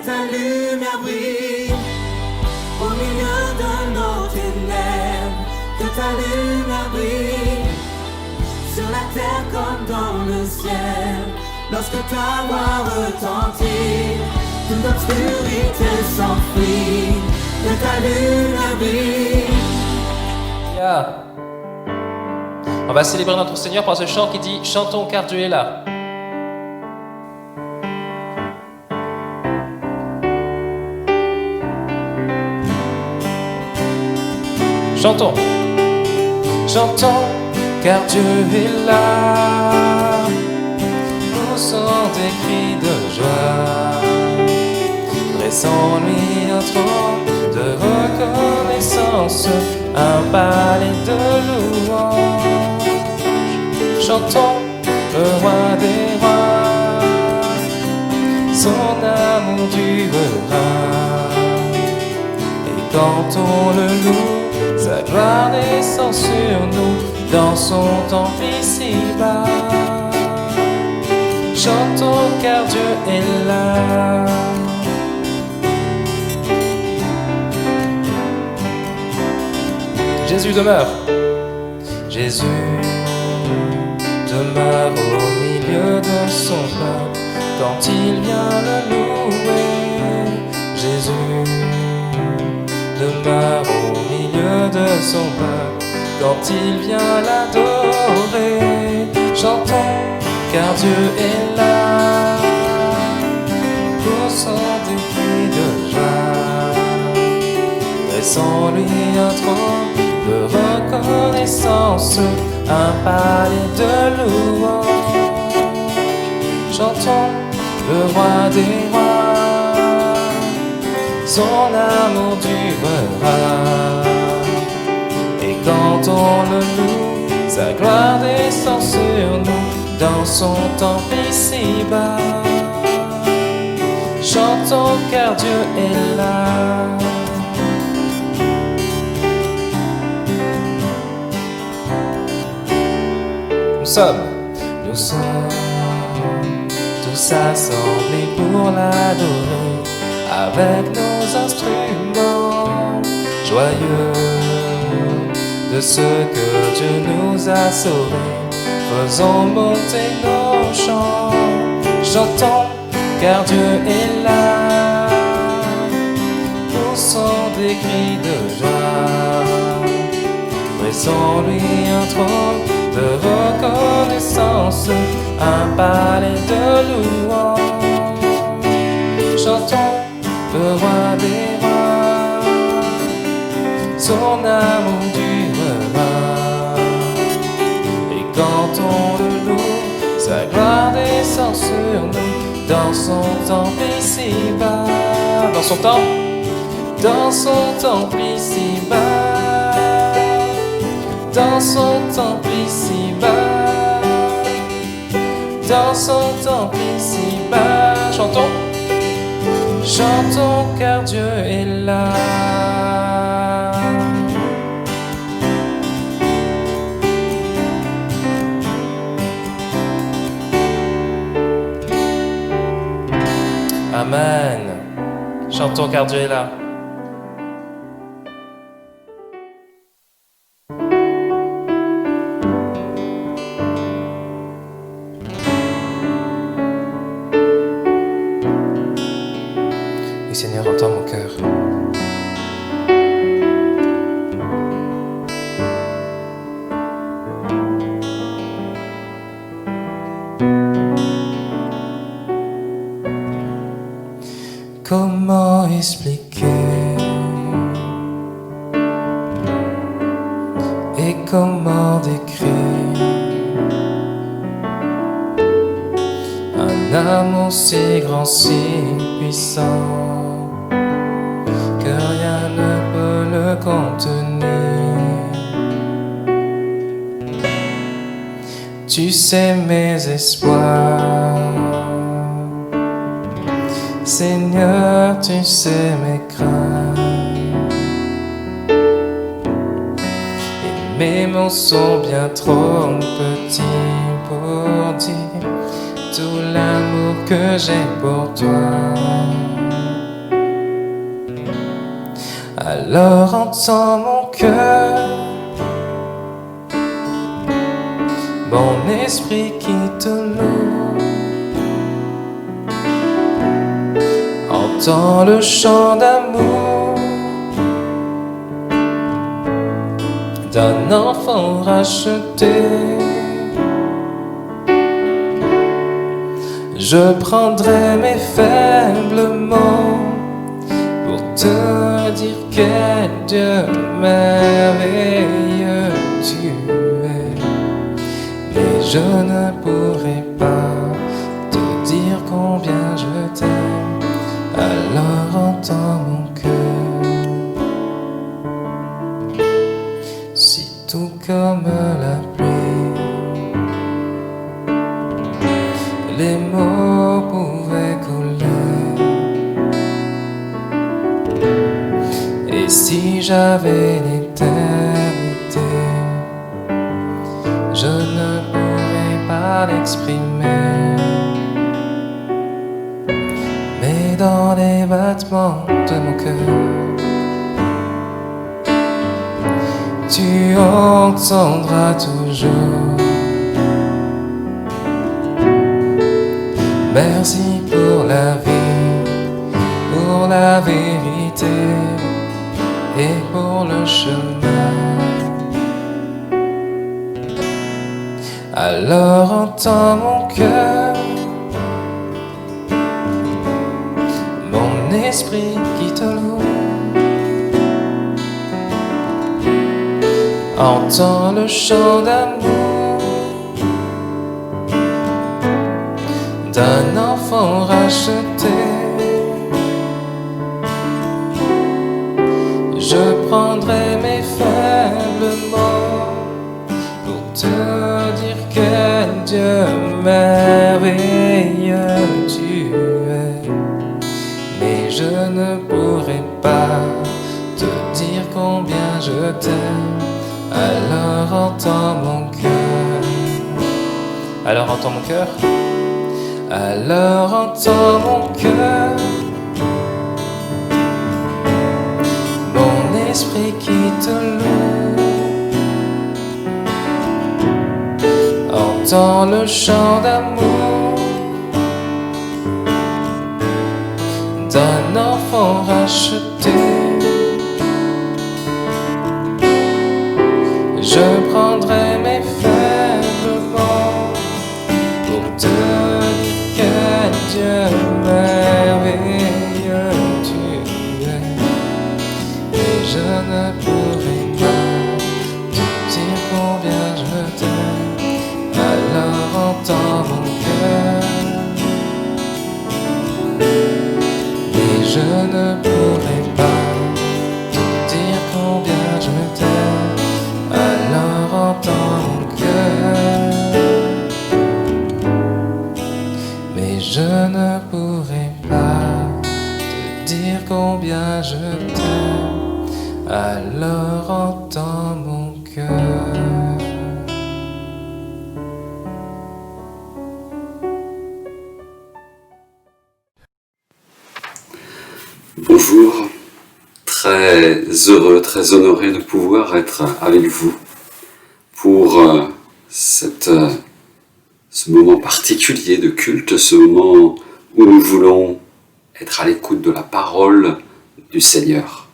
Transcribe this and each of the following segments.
Ta lumière brille au milieu de nos ténèbres, que ta lumière brille sur la terre comme dans le ciel. Lorsque ta voix retentit, toute l'obscurité s'enfuit, que ta lumière brille. Yeah. On va célébrer notre Seigneur par ce chant qui dit « Chantons car Dieu est là ». Chantons. Chantons car Dieu est là. Poussons des cris de joie. Dressons-lui un trône de reconnaissance, un palais de louange. Chantons le roi des rois, son amour durera. Et quand on le loue, sa gloire descend sur nous dans son temple ici-bas. Chantons car Dieu est là. Jésus demeure. Jésus demeure au milieu de son peuple quand il vient le louer. Jésus demeure au milieu de son peuple quand il vient l'adorer. Chantons car Dieu est là. Poussons des cris de joie. Dressons-lui un trône de reconnaissance, un palais de louange. Chantons le roi des rois, son amour durera. Et quand on le loue, sa gloire descend sur nous dans son temple ici-bas. Chantons car Dieu est là. Nous sommes tous assemblés pour l'adorer avec nos instruments, joyeux de ce que Dieu nous a sauvés. Faisons monter nos chants, chantons car Dieu est là. Poussons des cris de joie, dressons-lui un trône de reconnaissance, un palais de louange. Chantons le roi des rois, son amour durera. Et quand on le loue, sa gloire descend sur nous dans son temple ici-bas. Dans son temple, dans son temple ici-bas. Dans son temple ici-bas, dans son temple ici-bas. Chantons, chantons car Dieu est là. Amen. Chantons car Dieu est là. Et Seigneur, entends mon cœur. Comment expliquer et comment décrire un amour si grand, si puissant que rien ne peut le contenir. Tu sais mes espoirs, Seigneur, tu sais mes craintes. Et mes mots sont bien trop petits pour dire tout l'amour que j'ai pour toi. Alors entends mon cœur, mon esprit qui te loue. Entends le chant d'amour d'un enfant racheté. Je prendrai mes faibles mots pour te dire quel Dieu merveilleux tu es. Mais je ne pourrai pas te dire combien je t'aime. Alors entends mon cœur. Si tout comme la pluie, les mots pouvaient couler, et si j'avais l'éternité, je ne pourrais pas l'exprimer. Mais dans les battements de mon cœur, tu entendras toujours. Merci pour la vie, pour la vérité et pour le chemin. Alors entends mon cœur, mon esprit qui te loue. Entends le chant d'amour d'un enfant racheté. Je prendrai mes faibles mots pour te dire quel Dieu merveilleux tu es. Mais je ne pourrai pas te dire combien je t'aime. Alors entends mon cœur. Alors entends mon cœur. Alors entends mon cœur, mon esprit qui te loue. Entends le chant d'amour d'un enfant racheté. Je prendrai mes faibles mots pour te dire quel Dieu merveilleux tu es. Et je ne pourrai pas te dire combien je t'aime. Alors entends mon cœur. Et je ne pourrai pas te dire combien je t'aime. Alors entends mon cœur. Mais je ne pourrai pas te dire combien je t'aime. Alors entends mon cœur. Bonjour, très heureux, très honoré de pouvoir être avec vous pour ce moment particulier de culte, ce moment où nous voulons être à l'écoute de la parole du Seigneur.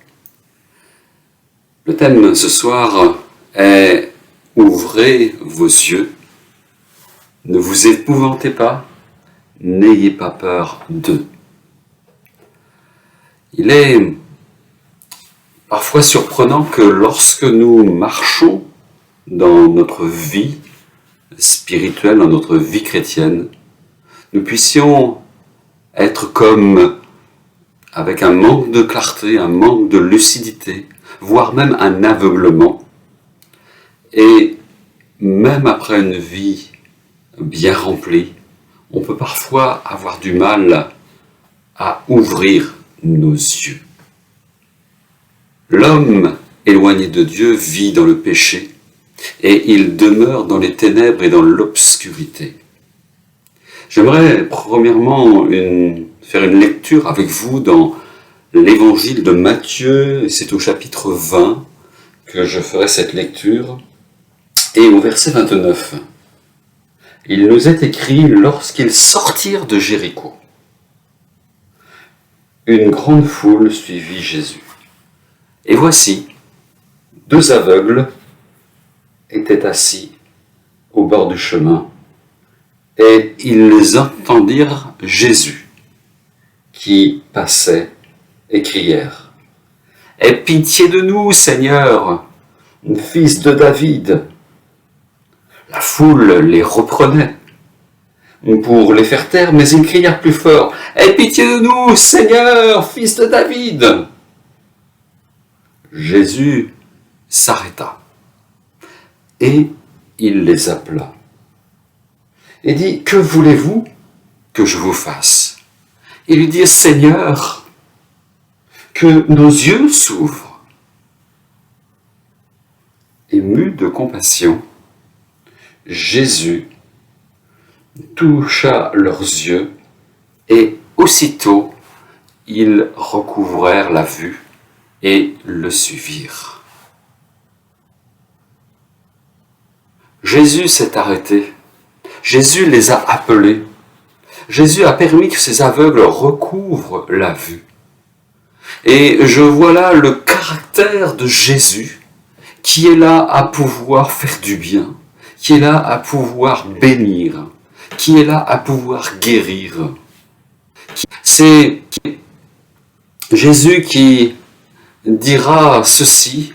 Le thème ce soir est « Ouvrez vos yeux, ne vous épouvantez pas, n'ayez pas peur d'eux ». Il est parfois surprenant que lorsque nous marchons dans notre vie spirituelle, dans notre vie chrétienne, nous puissions être comme avec un manque de clarté, un manque de lucidité, voire même un aveuglement. Et même après une vie bien remplie, on peut parfois avoir du mal à ouvrir nos yeux. L'homme éloigné de Dieu vit dans le péché et il demeure dans les ténèbres et dans l'obscurité. J'aimerais premièrement faire une lecture avec vous dans l'évangile de Matthieu, et c'est au chapitre 20 que je ferai cette lecture, et au verset 29. Il nous est écrit, lorsqu'ils sortirent de Jéricho, une grande foule suivit Jésus. Et voici, 2 aveugles étaient assis au bord du chemin, et ils entendirent Jésus qui passait et crièrent : « Aie pitié de nous, Seigneur, fils de David !» La foule les reprenait pour les faire taire, mais ils crièrent plus fort : « Aie pitié de nous, Seigneur, fils de David !» Jésus s'arrêta et il les appela et dit : « Que voulez-vous que je vous fasse ?» Ils lui dirent : « Seigneur, que nos yeux s'ouvrent. » Ému de compassion, Jésus toucha leurs yeux et aussitôt ils recouvrèrent la vue et le suivirent. Jésus s'est arrêté. Jésus les a appelés. Jésus a permis que ces aveugles recouvrent la vue. Et je vois là le caractère de Jésus qui est là à pouvoir faire du bien, qui est là à pouvoir bénir, qui est là à pouvoir guérir. C'est Jésus qui dira ceci,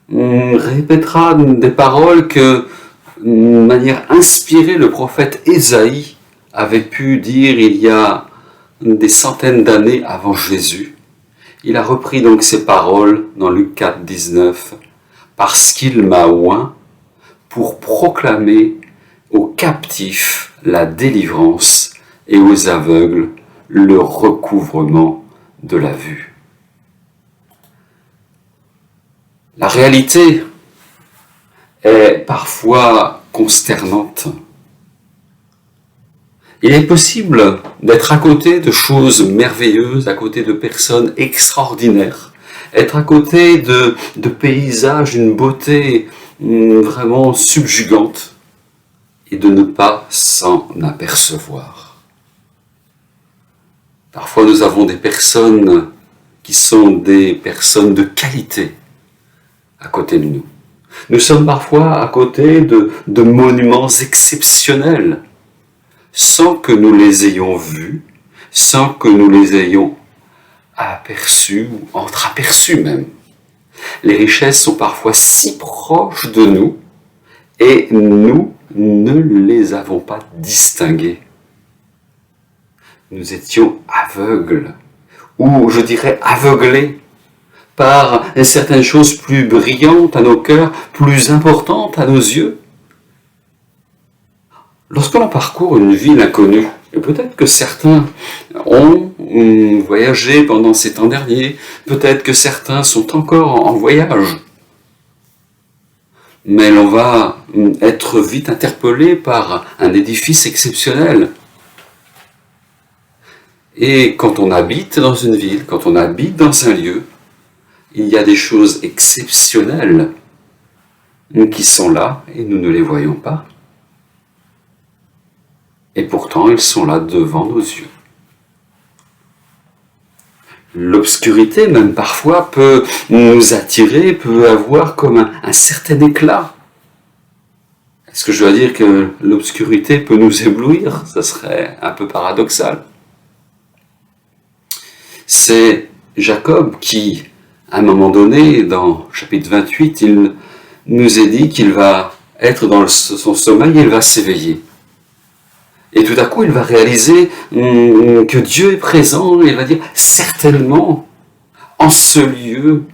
répétera des paroles que, de manière inspirée, le prophète Ésaïe avait pu dire il y a des centaines d'années avant Jésus. Il a repris donc ces paroles dans Luc 4, 19, « Parce qu'il m'a oint pour proclamer aux captifs la délivrance et aux aveugles le recouvrement de la vue. » La réalité est parfois consternante. Il est possible d'être à côté de choses merveilleuses, à côté de personnes extraordinaires, être à côté de paysages d'une beauté vraiment subjugante et de ne pas s'en apercevoir. Parfois nous avons des personnes qui sont des personnes de qualité à côté de nous. Nous sommes parfois à côté de monuments exceptionnels, sans que nous les ayons vus, sans que nous les ayons aperçus ou entreaperçus même. Les richesses sont parfois si proches de nous et nous ne les avons pas distinguées. Nous étions aveugles, ou je dirais aveuglés, par certaines choses plus brillantes à nos cœurs, plus importantes à nos yeux. Lorsque l'on parcourt une ville inconnue, et peut-être que certains ont voyagé pendant ces temps derniers, peut-être que certains sont encore en voyage, mais l'on va être vite interpellé par un édifice exceptionnel. Et quand on habite dans une ville, quand on habite dans un lieu, il y a des choses exceptionnelles qui sont là et nous ne les voyons pas. Et pourtant, ils sont là devant nos yeux. L'obscurité, même parfois, peut nous attirer, peut avoir comme un certain éclat. Est-ce que je dois dire que l'obscurité peut nous éblouir ? Ça serait un peu paradoxal. C'est Jacob qui, à un moment donné, dans chapitre 28, il nous est dit qu'il va être dans son sommeil et il va s'éveiller. Et tout à coup, il va réaliser que Dieu est présent et il va dire « Certainement, en ce lieu,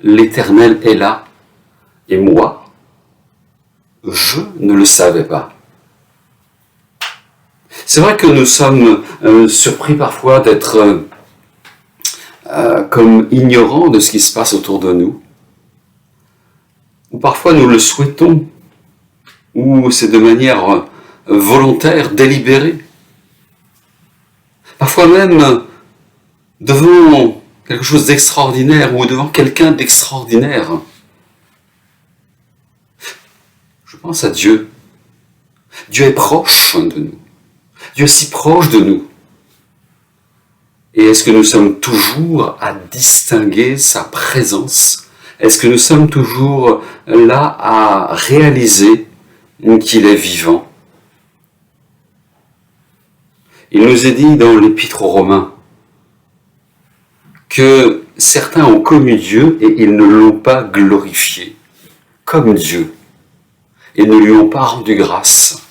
l'Éternel est là. Et moi, je ne le savais pas. » C'est vrai que nous sommes surpris parfois d'être comme ignorants de ce qui se passe autour de nous. Ou parfois nous le souhaitons, ou c'est de manière volontaire, délibérée. Parfois même, devant quelque chose d'extraordinaire ou devant quelqu'un d'extraordinaire. Je pense à Dieu. Dieu est proche de nous. Dieu est si proche de nous. Et est-ce que nous sommes toujours à distinguer sa présence? Est-ce que nous sommes toujours là à réaliser qu'il est vivant? Il nous est dit dans l'Épître aux Romains que certains ont connu Dieu et ils ne l'ont pas glorifié comme Dieu. Ils ne lui ont pas rendu grâce.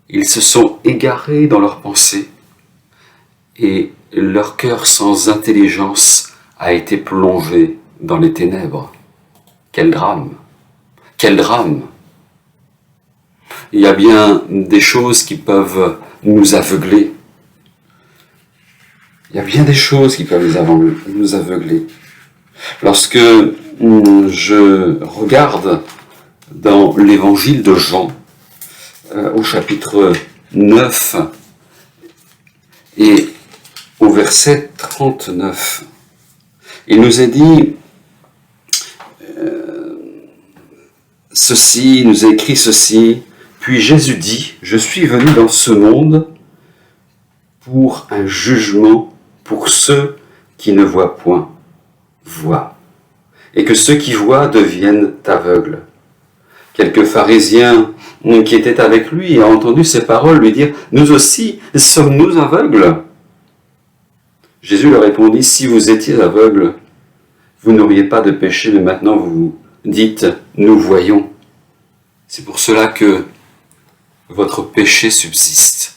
Ils se sont égarés dans leurs pensées et leur cœur sans intelligence a été plongé dans les ténèbres. Quel drame! Quel drame! Il y a bien des choses qui peuvent nous aveugler. Il y a bien des choses qui peuvent nous aveugler. Lorsque je regarde dans l'évangile de Jean, au chapitre 9 et au verset 39, il nous est dit ceci, il nous a écrit ceci, puis Jésus dit, je suis venu dans ce monde pour un jugement pour ceux qui ne voient point, voient, et que ceux qui voient deviennent aveugles. Quelques pharisiens qui étaient avec lui et ont entendu ces paroles lui dire, nous aussi sommes-nous aveugles? Jésus leur répondit, si vous étiez aveugles, vous n'auriez pas de péché, mais maintenant vous dites, nous voyons. C'est pour cela que votre péché subsiste.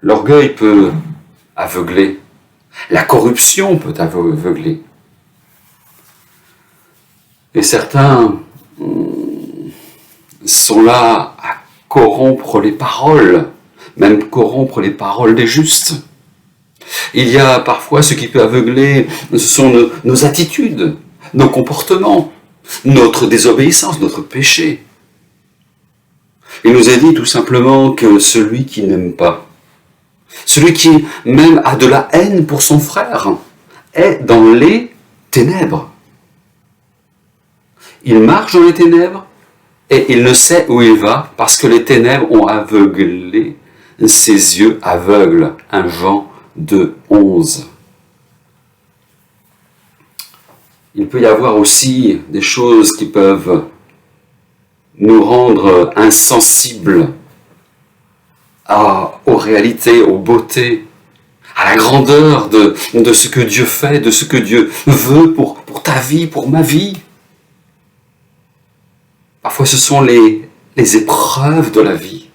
L'orgueil peut aveugler. La corruption peut aveugler. Et certains sont là à corrompre les paroles, même corrompre les paroles des justes. Il y a parfois ce qui peut aveugler, ce sont nos attitudes, nos comportements, notre désobéissance, notre péché. Il nous est dit tout simplement que celui qui n'aime pas, celui qui même a de la haine pour son frère, est dans les ténèbres. Il marche dans les ténèbres et il ne sait où il va parce que les ténèbres ont aveuglé ses yeux aveugles. 1 Jean 2:11. Il peut y avoir aussi des choses qui peuvent nous rendre insensibles aux réalités, aux beautés, à la grandeur de ce que Dieu fait, de ce que Dieu veut pour ta vie, pour ma vie. Parfois ce sont les épreuves de la vie,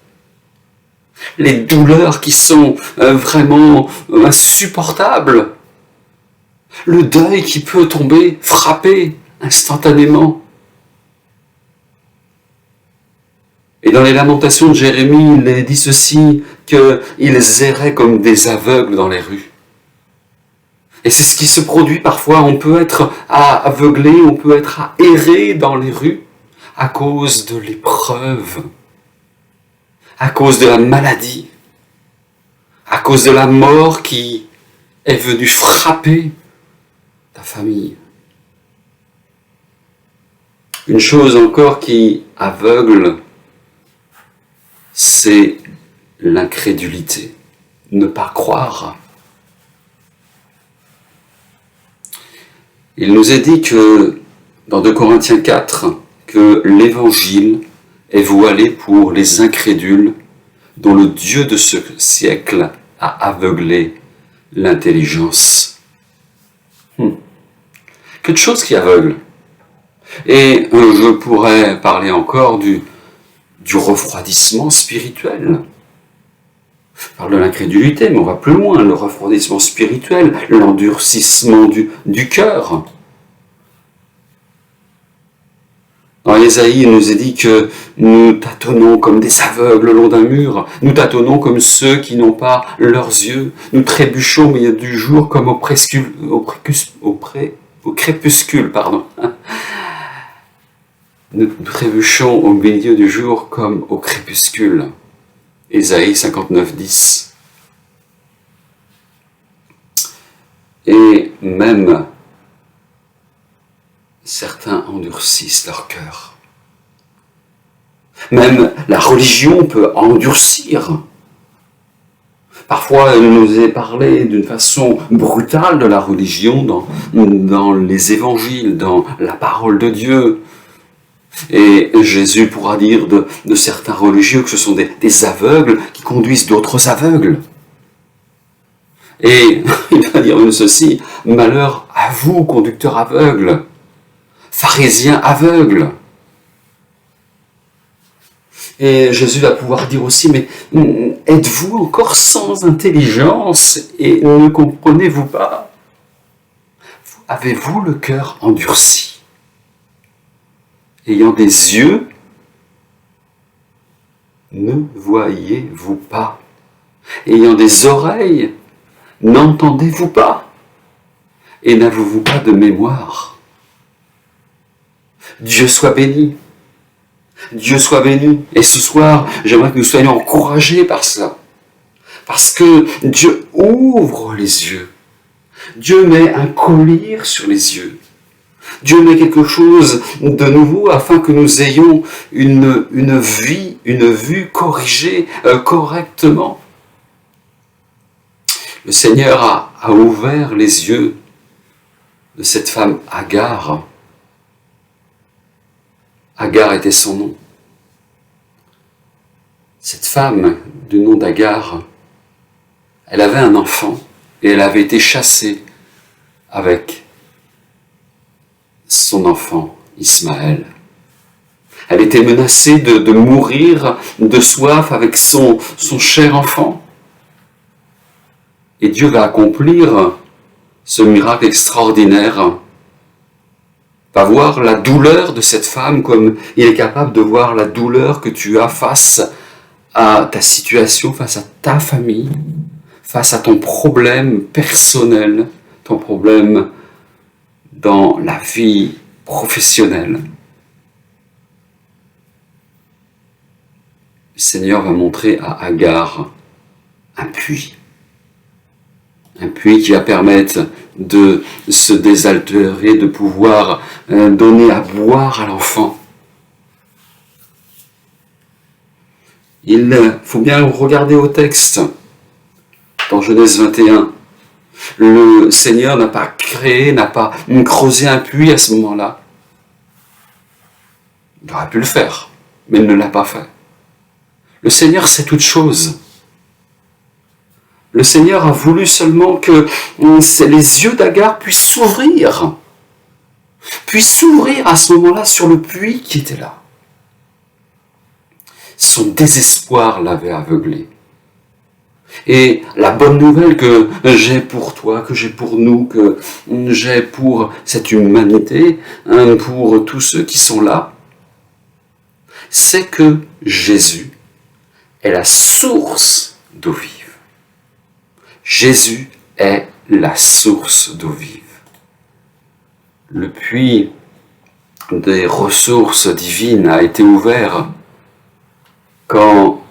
les douleurs qui sont vraiment insupportables, le deuil qui peut tomber, frapper instantanément. Et dans les lamentations de Jérémie, il est dit ceci, qu'ils erraient comme des aveugles dans les rues. Et c'est ce qui se produit parfois, on peut être aveuglé, on peut être à errer dans les rues à cause de l'épreuve, à cause de la maladie, à cause de la mort qui est venue frapper ta famille. Une chose encore qui aveugle, c'est l'incrédulité, ne pas croire. Il nous est dit que, dans 2 Corinthiens 4, que l'évangile est voilé pour les incrédules dont le Dieu de ce siècle a aveuglé l'intelligence. Que de choses qui aveuglent. Et je pourrais parler encore du refroidissement spirituel. Je parle de l'incrédulité, mais on va plus loin, le refroidissement spirituel, l'endurcissement du cœur. Dans Ésaïe, il nous est dit que nous tâtonnons comme des aveugles le long d'un mur, nous tâtonnons comme ceux qui n'ont pas leurs yeux, nous trébuchons au milieu du jour comme au crépuscule. Nous trébuchons au milieu du jour comme au crépuscule. Ésaïe 59, 10. Et même certains endurcissent leur cœur. Même la religion peut endurcir. Parfois, il nous est parlé d'une façon brutale de la religion dans les évangiles, dans la parole de Dieu. Et Jésus pourra dire de certains religieux que ce sont des aveugles qui conduisent d'autres aveugles. Et il va dire ceci, « Malheur à vous, conducteurs aveugles, pharisiens aveugles ». Et Jésus va pouvoir dire aussi, mais êtes-vous encore sans intelligence et ne comprenez-vous pas? Avez-vous le cœur endurci? Ayant des yeux, ne voyez-vous pas? Ayant des oreilles, n'entendez-vous pas? Et n'avez-vous pas de mémoire? Dieu soit béni. Dieu soit béni. Et ce soir, j'aimerais que nous soyons encouragés par cela. Parce que Dieu ouvre les yeux. Dieu met un collier sur les yeux. Dieu met quelque chose de nouveau afin que nous ayons une vue corrigée correctement. Le Seigneur a ouvert les yeux de cette femme Agar. Agar était son nom. Cette femme du nom d'Agar, elle avait un enfant et elle avait été chassée avec son enfant Ismaël. Elle était menacée de mourir de soif avec son cher enfant. Et Dieu va accomplir ce miracle extraordinaire, va voir la douleur de cette femme comme il est capable de voir la douleur que tu as face à ta situation, face à ta famille, face à ton problème personnel, ton problème dans la vie professionnelle. Le Seigneur va montrer à Agar un puits qui va permettre de se désaltérer, de pouvoir donner à boire à l'enfant. Il faut bien regarder au texte, dans Genèse 21. Le Seigneur n'a pas créé, n'a pas creusé un puits à ce moment-là. Il aurait pu le faire, mais il ne l'a pas fait. Le Seigneur sait toutes choses. Le Seigneur a voulu seulement que les yeux d'Agar puissent s'ouvrir à ce moment-là sur le puits qui était là. Son désespoir l'avait aveuglé. Et la bonne nouvelle que j'ai pour toi, que j'ai pour nous, que j'ai pour cette humanité, pour tous ceux qui sont là, c'est que Jésus est la source d'eau vive. Jésus est la source d'eau vive. Le puits des ressources divines a été ouvert quand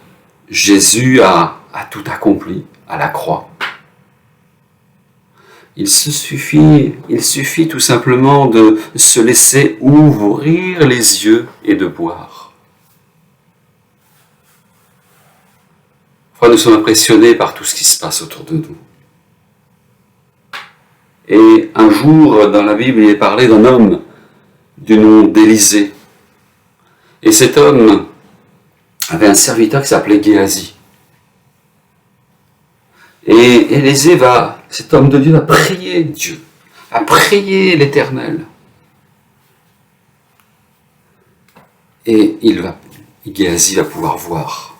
Jésus a tout accompli à la croix. Il suffit tout simplement de se laisser ouvrir les yeux et de boire. Nous sommes impressionnés par tout ce qui se passe autour de nous. Et un jour, dans la Bible, il est parlé d'un homme du nom d'Élisée. Et cet homme avait un serviteur qui s'appelait Géasi. Et Élisée cet homme de Dieu va prier Dieu, va prier l'Éternel. Et Géasi va pouvoir voir.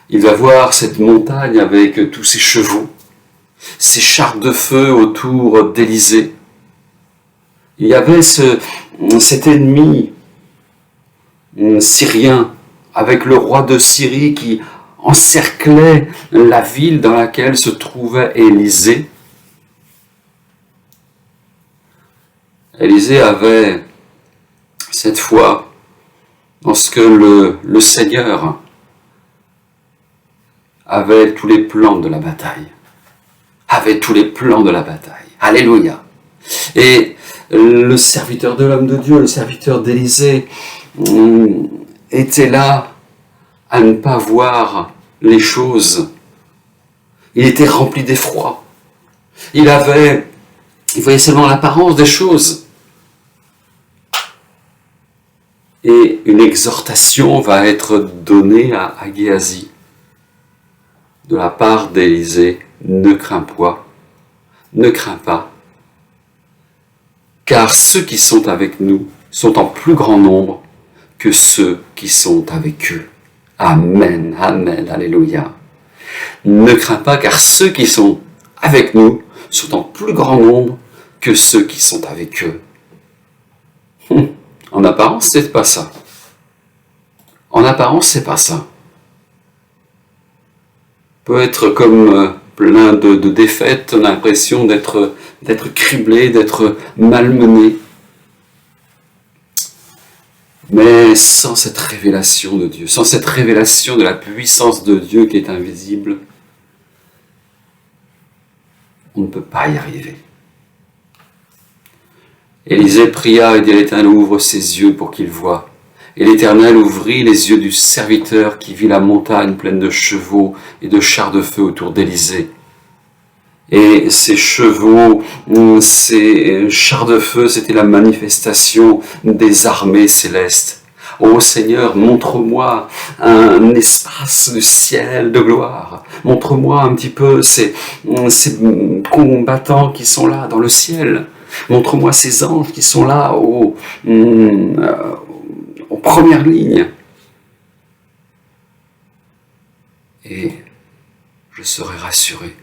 Il va voir cette montagne avec tous ses chevaux, ses chars de feu autour d'Élisée. Il y avait cet ennemi syrien avec le roi de Syrie qui encerclait la ville dans laquelle se trouvait Élisée. Élisée avait cette foi dans ce que le Seigneur avait tous les plans de la bataille. avait tous les plans de la bataille. Alléluia. Et le serviteur de l'homme de Dieu, le serviteur d'Élisée, était là à ne pas voir les choses. Il était rempli d'effroi. Il voyait seulement l'apparence des choses. Et une exhortation va être donnée à Géasi de la part d'Élisée. Ne crains pas, car ceux qui sont avec nous sont en plus grand nombre que ceux qui sont avec eux. Amen, amen, alléluia. Ne crains pas, car ceux qui sont avec nous sont en plus grand nombre que ceux qui sont avec eux. En apparence, c'est pas ça. En apparence, c'est pas ça. Peut être comme plein de défaites, on a l'impression d'être criblé, d'être malmené. Mais sans cette révélation de Dieu, sans cette révélation de la puissance de Dieu qui est invisible, on ne peut pas y arriver. Élisée pria et dit à l'Éternel, ouvre ses yeux pour qu'il voie. Et l'Éternel ouvrit les yeux du serviteur qui vit la montagne pleine de chevaux et de chars de feu autour d'Élisée. Et ces chevaux, ces chars de feu, c'était la manifestation des armées célestes. Ô Seigneur, montre-moi un espace de ciel de gloire. Montre-moi un petit peu ces combattants qui sont là dans le ciel. Montre-moi ces anges qui sont là aux premières lignes. Et je serai rassuré.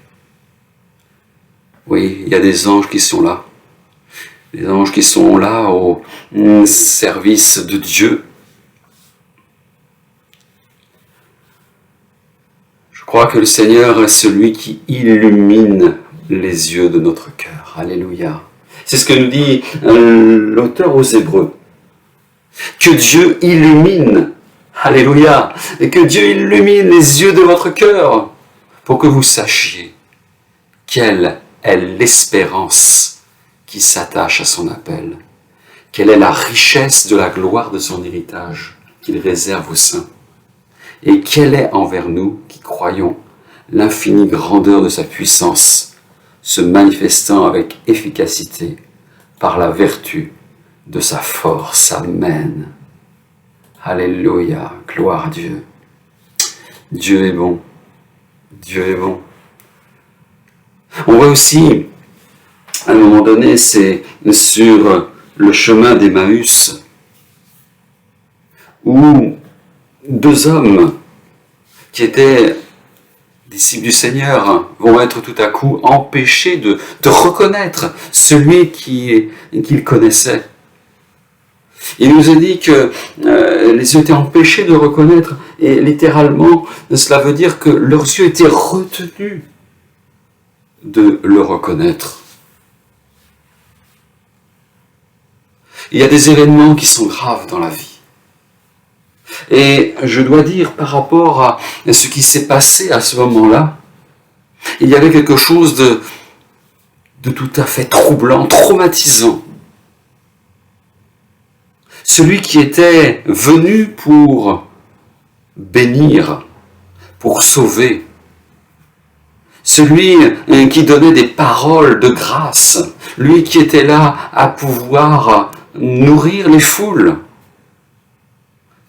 Oui, il y a des anges qui sont là. Des anges qui sont là au service de Dieu. Je crois que le Seigneur est celui qui illumine les yeux de notre cœur. Alléluia. C'est ce que nous dit l'auteur aux Hébreux. Que Dieu illumine, alléluia, et que Dieu illumine les yeux de votre cœur pour que vous sachiez quelle est l'espérance qui s'attache à son appel, quelle est la richesse de la gloire de son héritage qu'il réserve aux saints, et quelle est envers nous qui croyons l'infinie grandeur de sa puissance, se manifestant avec efficacité par la vertu de sa force. Amen. Alléluia. Gloire à Dieu. Dieu est bon. Dieu est bon. On voit aussi, à un moment donné, c'est sur le chemin d'Emmaüs, où deux hommes qui étaient disciples du Seigneur vont être tout à coup empêchés de reconnaître celui qu'ils connaissaient. Il nous a dit que les yeux étaient empêchés de reconnaître, et littéralement, cela veut dire que leurs yeux étaient retenus de le reconnaître. Il y a des événements qui sont graves dans la vie. Et je dois dire, par rapport à ce qui s'est passé à ce moment-là, il y avait quelque chose de tout à fait troublant, traumatisant. Celui qui était venu pour bénir, pour sauver, celui qui donnait des paroles de grâce, lui qui était là à pouvoir nourrir les foules,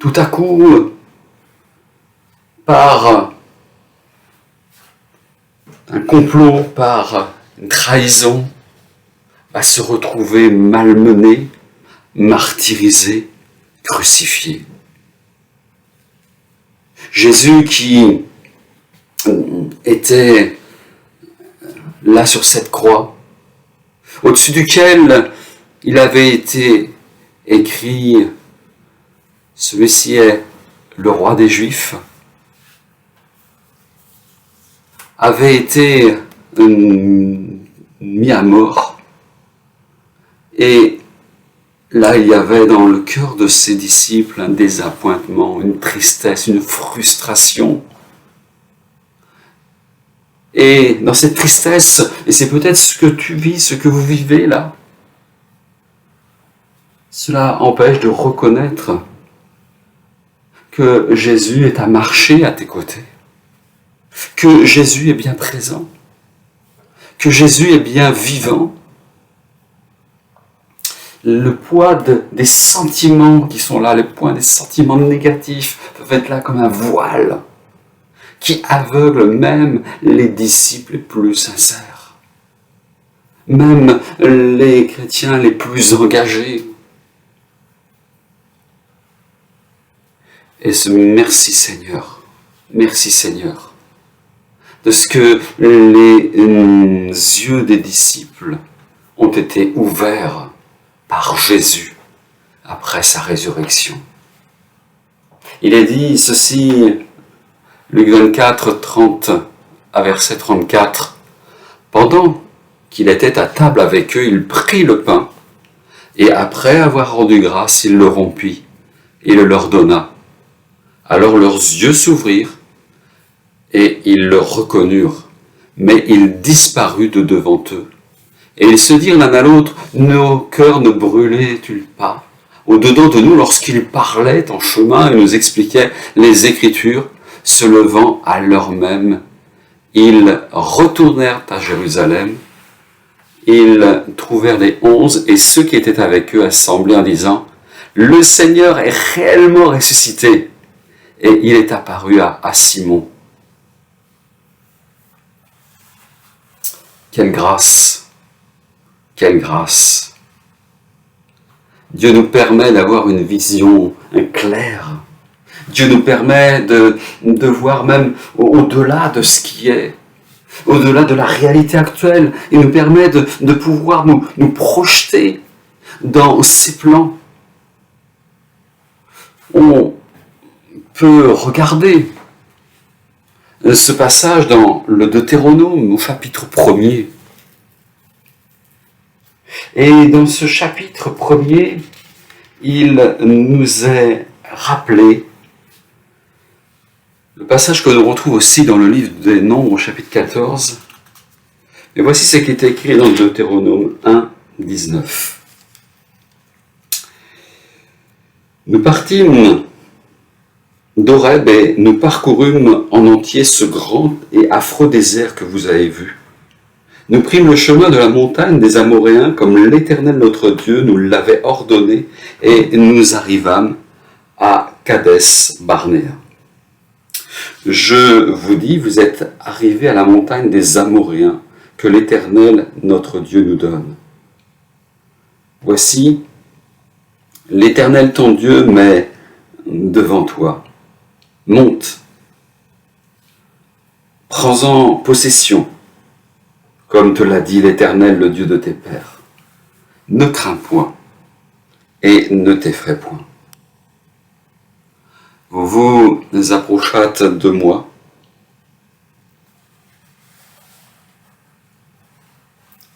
tout à coup, par un complot, par une trahison, va se retrouver malmené, martyrisé, crucifié. Jésus qui était là sur cette croix, au-dessus duquel il avait été écrit « Celui-ci est le roi des Juifs », avait été mis à mort. Et là, il y avait dans le cœur de ses disciples un désappointement, une tristesse, une frustration. Et dans cette tristesse, et c'est peut-être ce que tu vis, ce que vous vivez là, cela empêche de reconnaître que Jésus est à marcher à tes côtés, que Jésus est bien présent, que Jésus est bien vivant. Le poids des sentiments qui sont là, le poids des sentiments négatifs peuvent être là comme un voile qui aveugle même les disciples les plus sincères, même les chrétiens les plus engagés. Et ce merci Seigneur, de ce que les yeux des disciples ont été ouverts par Jésus après sa résurrection. Il est dit ceci, Luc 24, 30 à verset 34. Pendant qu'il était à table avec eux, il prit le pain, et après avoir rendu grâce, il le rompit, et le leur donna. Alors leurs yeux s'ouvrirent, et ils le reconnurent, mais il disparut de devant eux. Et ils se dirent l'un à l'autre, nos cœurs ne brûlaient-ils pas au-dedans de nous lorsqu'il parlait en chemin et nous expliquait les Écritures, se levant à l'heure même, ils retournèrent à Jérusalem, ils trouvèrent les 11 et ceux qui étaient avec eux assemblés en disant, le Seigneur est réellement ressuscité, et il est apparu à Simon. Quelle grâce! Quelle grâce! Dieu nous permet d'avoir une vision claire. Dieu nous permet de voir même au-delà de ce qui est, au-delà de la réalité actuelle. Il nous permet de pouvoir nous projeter dans ses plans. On peut regarder ce passage dans le Deutéronome au chapitre 1er. Et dans ce chapitre 1er, il nous est rappelé le passage que l'on retrouve aussi dans le livre des Nombres au chapitre 14. Et voici ce qui est écrit dans le Deutéronome 1, 19. Nous partîmes d'Horeb et nous parcourûmes en entier ce grand et affreux désert que vous avez vu. Nous prîmes le chemin de la montagne des Amoréens comme l'Éternel notre Dieu nous l'avait ordonné et nous arrivâmes à Kadès Barnéa. Je vous dis, vous êtes arrivés à la montagne des Amoréens que l'Éternel notre Dieu nous donne. Voici, l'Éternel ton Dieu met devant toi. Monte, prends-en possession, comme te l'a dit l'Éternel, le Dieu de tes pères. Ne crains point et ne t'effraie point. Vous vous approchâtes de moi,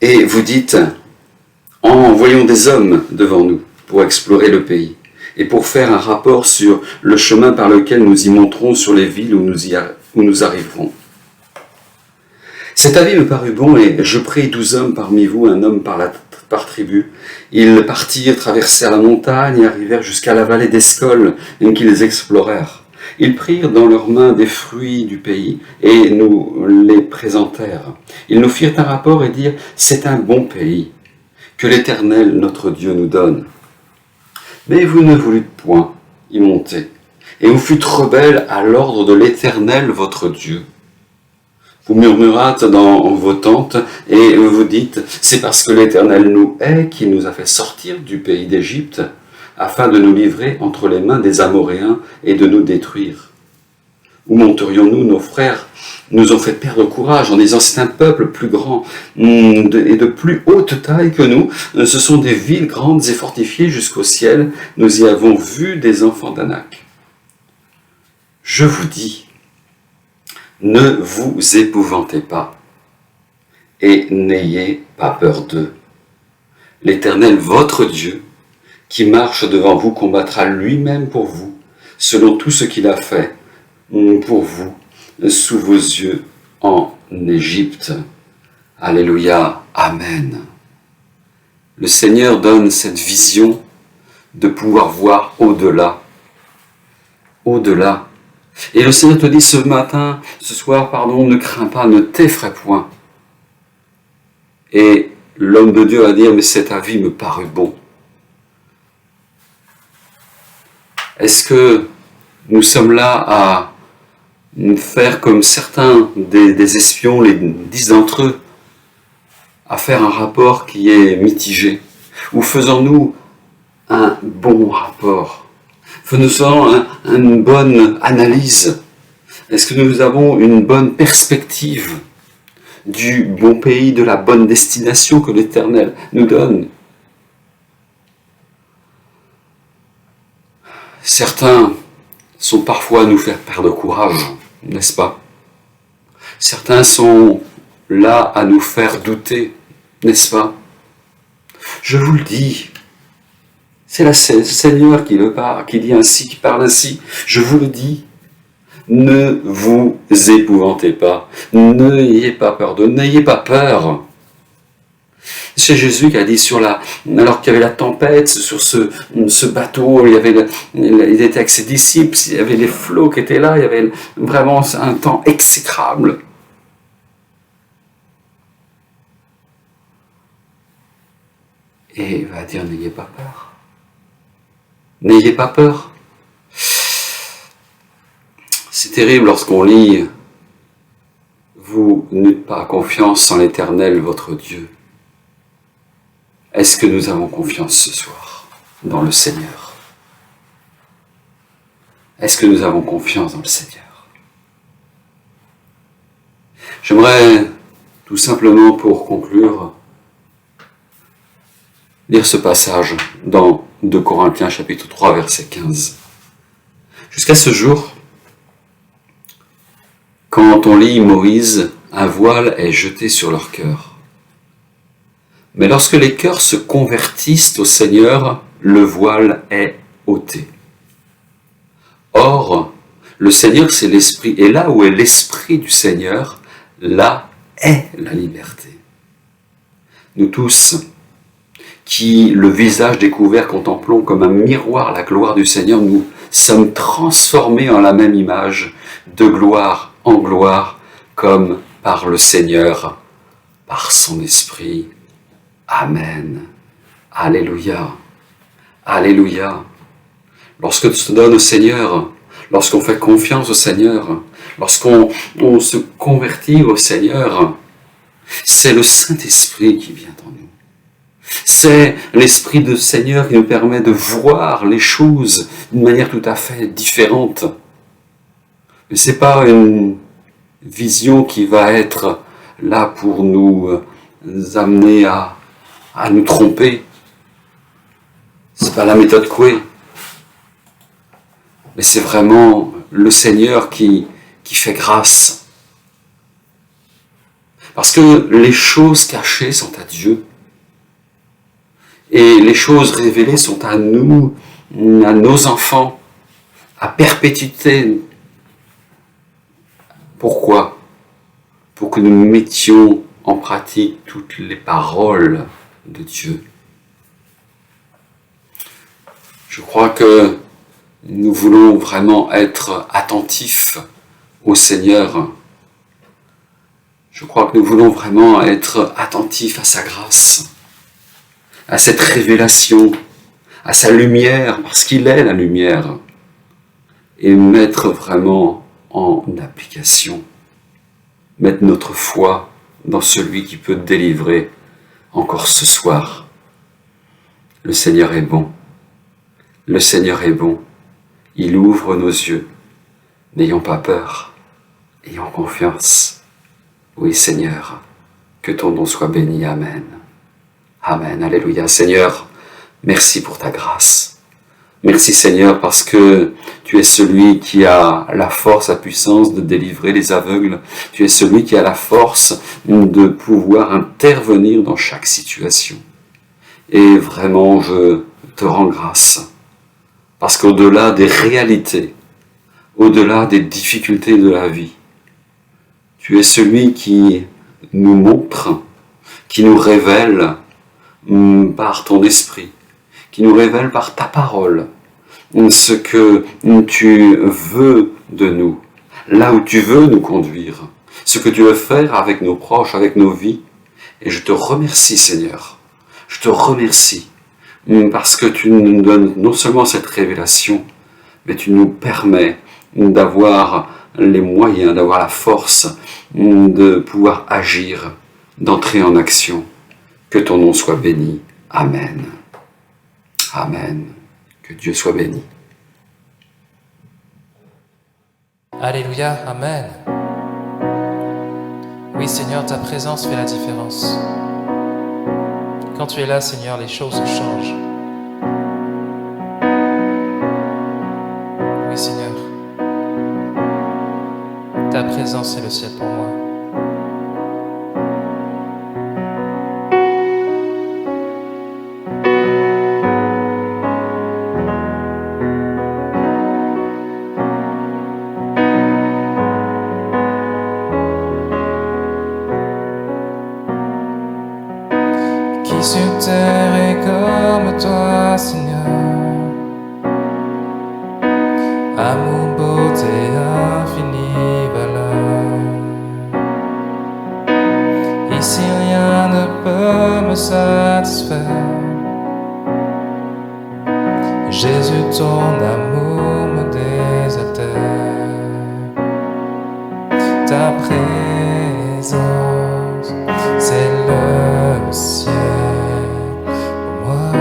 et vous dites, envoyons des hommes devant nous pour explorer le pays, et pour faire un rapport sur le chemin par lequel nous y monterons sur les villes où nous arriverons. Cet avis me parut bon, et je pris 12 hommes parmi vous, un homme par tribu. Ils partirent, traversèrent la montagne et arrivèrent jusqu'à la vallée d'Escol, qu'ils explorèrent. Ils prirent dans leurs mains des fruits du pays, et nous les présentèrent. Ils nous firent un rapport et dirent, c'est un bon pays, que l'Éternel notre Dieu nous donne. Mais vous ne voulûtes point y monter, et vous fûtes rebelles à l'ordre de l'Éternel votre Dieu. Vous murmurâtes dans vos tentes, et vous dites, c'est parce que l'Éternel nous hait qu'il nous a fait sortir du pays d'Égypte, afin de nous livrer entre les mains des Amoréens et de nous détruire. Où monterions-nous? Nos frères nous ont fait perdre courage en disant, c'est un peuple plus grand et de plus haute taille que nous. Ce sont des villes grandes et fortifiées jusqu'au ciel. Nous y avons vu des enfants d'Anak. Je vous dis, ne vous épouvantez pas et n'ayez pas peur d'eux. L'Éternel, votre Dieu, qui marche devant vous, combattra lui-même pour vous, selon tout ce qu'il a fait pour vous, sous vos yeux, en Égypte. Alléluia, Amen. Le Seigneur donne cette vision de pouvoir voir au-delà. Au-delà. Et le Seigneur te dit ce soir, ne crains pas, ne t'effraie point. Et l'homme de Dieu va dire, mais cet avis me parut bon. Est-ce que nous sommes là à faire comme certains des espions, les 10 d'entre eux, à faire un rapport qui est mitigé? Ou faisons-nous un bon rapport? Faisons-nous une bonne analyse? Est-ce que nous avons une bonne perspective du bon pays, de la bonne destination que l'Éternel nous donne? Certains sont parfois à nous faire perdre courage, n'est-ce pas? Certains sont là à nous faire douter, n'est-ce pas? Je vous le dis, c'est le Seigneur qui dit ainsi, qui parle ainsi. Je vous le dis, ne vous épouvantez pas, n'ayez pas peur, n'ayez pas peur. C'est Jésus qui a dit alors qu'il y avait la tempête sur ce bateau, il était avec ses disciples, il y avait les flots qui étaient là, il y avait vraiment un temps exécrable. Et il va dire, n'ayez pas peur. N'ayez pas peur. C'est terrible lorsqu'on lit « Vous n'êtes pas confiance en l'Éternel, votre Dieu ». Est-ce que nous avons confiance ce soir dans le Seigneur? Est-ce que nous avons confiance dans le Seigneur? J'aimerais tout simplement, pour conclure, lire ce passage dans 2 Corinthiens chapitre 3 verset 15. Jusqu'à ce jour, quand on lit Moïse, un voile est jeté sur leur cœur. Mais lorsque les cœurs se convertissent au Seigneur, le voile est ôté. Or, le Seigneur c'est l'Esprit, et là où est l'Esprit du Seigneur, là est la liberté. Nous tous, qui, le visage découvert, contemplons comme un miroir la gloire du Seigneur, nous sommes transformés en la même image, de gloire en gloire, comme par le Seigneur, par son Esprit. Amen. Alléluia. Alléluia. Lorsque tu te donnes au Seigneur, lorsqu'on fait confiance au Seigneur, lorsqu'on se convertit au Seigneur, c'est le Saint-Esprit qui vient en nous. C'est l'Esprit du Seigneur qui nous permet de voir les choses d'une manière tout à fait différente. Mais ce n'est pas une vision qui va être là pour nous amener à nous tromper. Ce n'est pas la méthode Coué. Mais c'est vraiment le Seigneur qui fait grâce. Parce que les choses cachées sont à Dieu. Et les choses révélées sont à nous, à nos enfants, à perpétuité. Pourquoi? Pour que nous mettions en pratique toutes les paroles de Dieu. Je crois que nous voulons vraiment être attentifs au Seigneur. Je crois que nous voulons vraiment être attentifs à sa grâce, à cette révélation, à sa lumière, parce qu'il est la lumière, et mettre vraiment en application, mettre notre foi dans celui qui peut délivrer encore ce soir. Le Seigneur est bon. Le Seigneur est bon. Il ouvre nos yeux. N'ayons pas peur. Ayons confiance. Oui, Seigneur, que ton nom soit béni. Amen. Amen. Alléluia. Seigneur, merci pour ta grâce. Merci, Seigneur, parce que tu es celui qui a la force, la puissance de délivrer les aveugles. Tu es celui qui a la force de pouvoir intervenir dans chaque situation. Et vraiment, je te rends grâce. Parce qu'au-delà des réalités, au-delà des difficultés de la vie, Tu es celui qui nous montre, qui nous révèle par ton esprit, qui nous révèle par ta parole ce que tu veux de nous, là où tu veux nous conduire, ce que tu veux faire avec nos proches, avec nos vies. Et je te remercie, Seigneur. Je te remercie parce que tu nous donnes non seulement cette révélation, mais tu nous permets d'avoir les moyens, d'avoir la force de pouvoir agir, d'entrer en action. Que ton nom soit béni. Amen. Amen. Que Dieu soit béni. Alléluia, Amen. Oui, Seigneur, ta présence fait la différence. Quand tu es là, Seigneur, les choses changent. Oui, Seigneur. Ta présence est le ciel pour moi. Qui sur terre est comme toi, Seigneur? Amour, beauté, infinie valeur. Ici rien ne peut me satisfaire. Jésus, ton amour me désaltère. Ta présence, c'est le ciel pour moi.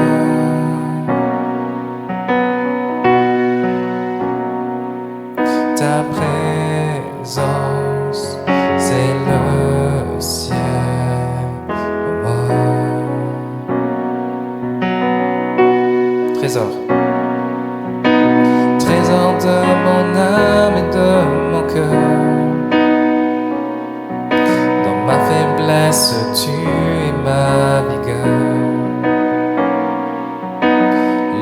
Ta présence, c'est le ciel pour moi. Trésor, trésor de mon âme et de mon cœur. Dans ma faiblesse, tu es ma vigueur.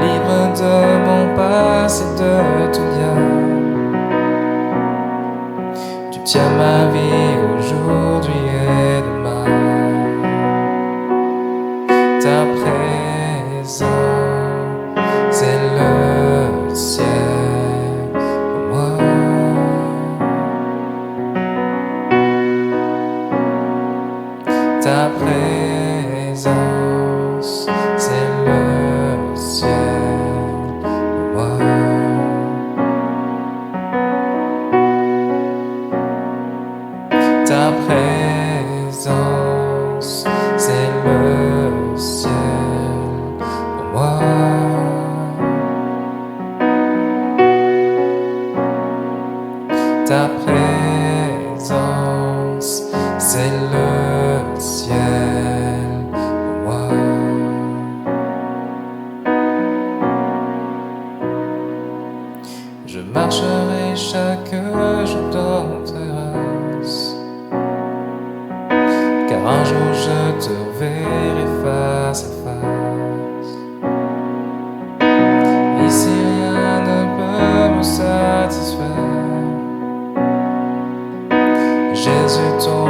Libre de mon passé, de tout lien. Tu tiens ma vie aujourd'hui et demain. Ta présence, c'est le ciel pour moi. Ta présence, c'est le ciel pour moi. Ta présence, c'est le ciel pour moi. Ta présence, c'est le ciel pour moi. Je marcherai chaque jour dans tes grâces, car un jour je te verrai face à face. Ici rien ne peut me satisfaire. Jésus, ton